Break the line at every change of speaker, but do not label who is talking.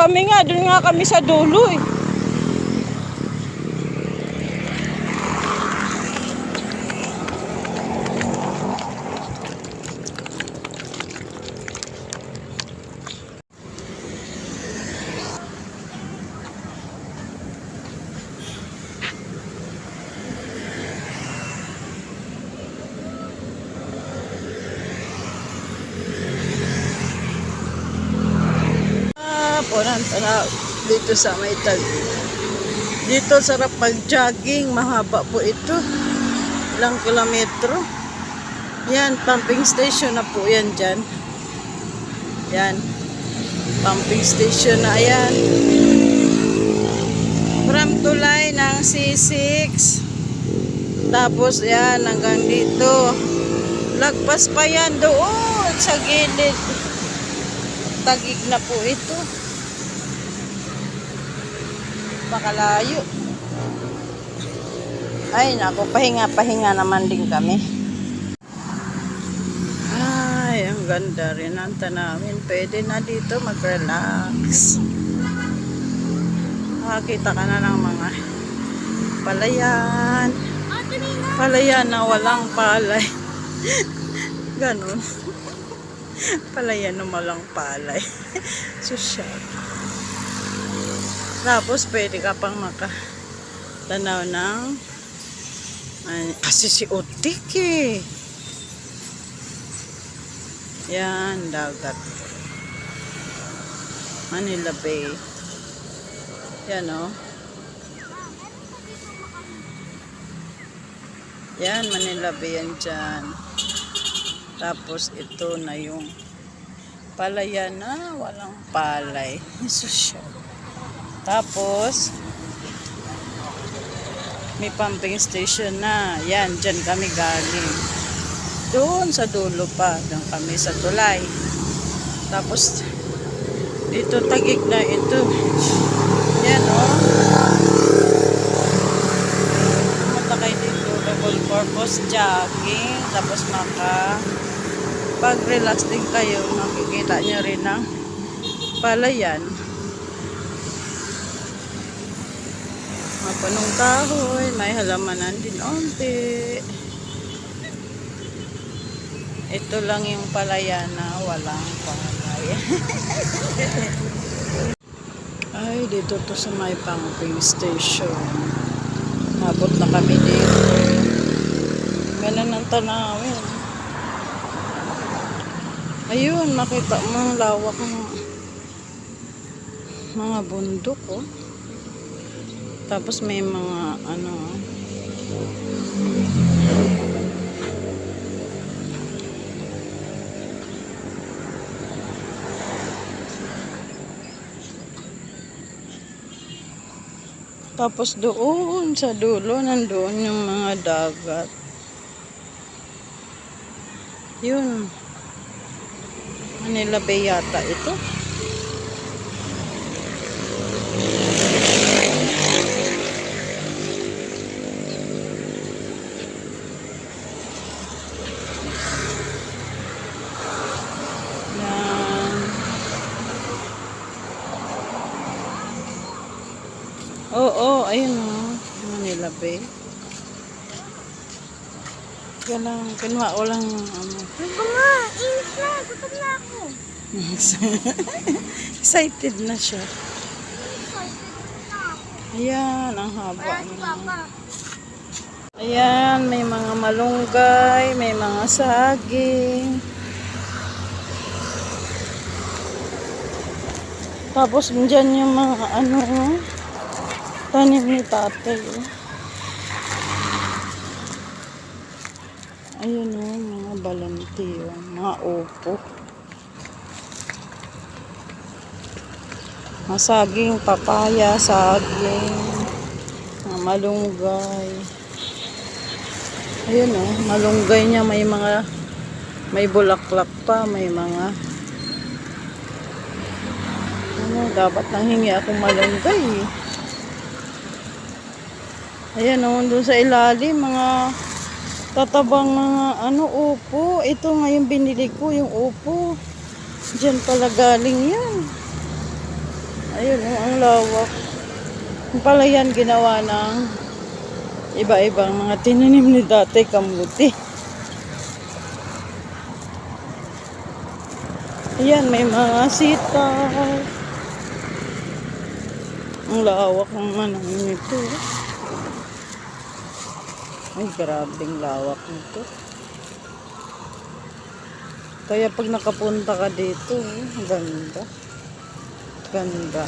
kami nga, doon nga kami sa dulo eh. Tanaw dito sa may dito sarap pag-jogging, mahaba po ito, ilang kilometro. Yan, pumping station na po yan dyan. Yan, pumping station na yan. From tulay ng C6, tapos yan hanggang dito, lagpas pa yan doon sa gilid. Tagig na po ito, pakalayo. Ay nako, pahinga naman din kami. Ay, ang ganda rin ang tanawin. Pwede na dito mag-relax. Makakita ka na ng mga palayan. Palayan na walang palay. Ganon. Palayan na walang palay. Sosyal. Tapos pwede ka pang makatanaw ng kasi si Utik eh. Yan, dagat. Manila Bay. Yan o. Yan, Manila Bay yan dyan. Tapos ito na yung palayan na walang palay. Sosyal. Tapos may pumping station na. Yan, dyan kami galing. Doon sa dulo pa. Doon kami sa tulay. Tapos dito tagig na ito. Yan o. Pumunta kayo dito. Double purpose jogging. Tapos pag-relax din kayo. Makikita nyo rin ng palayan. Mapunong kahoy, may halamanan din onti. Ito lang yung palayan na walang palay. Ay, dito to sa may pumping station. Nabot na kami dito. Ganun ang tanawin. Ayun, makita mo ang lawak ng mga bundok oh. Tapos may mga tapos doon sa dulo nandoon yung mga dagat. Yun, Manila Bay yata ito. Oo, ayun o. Manila Bay. Kaya lang, kinuha ko lang ano.
Ito nga, init na. Gutom na ako.
Excited na siya. Ayan, ang haba.
Wala si Papa.
Ayan, may mga malunggay, may mga saging. Tapos dyan yung mga tanim ni tatay. Ayun o, mga balanti, mga upo. Mga saging, papaya, saging, mga malunggay. Ayun o, malunggay niya may bulaklak pa, may mga dapat nang hingi akong malunggay eh. Ayan o, doon sa ilalim, mga tatabang mga upo. Ito nga yung binili ko, yung upo. Diyan pala galing yan. Ayun, oh, ang lawak. Yung pala yan ginawa ng iba-ibang mga tinanim ni dati kamuti. Ayan, may mga sitaw. Ang lawak ng ano nito. Ay, grabing lawak nito. Kaya pag nakapunta ka dito, ang ganda. Ganda.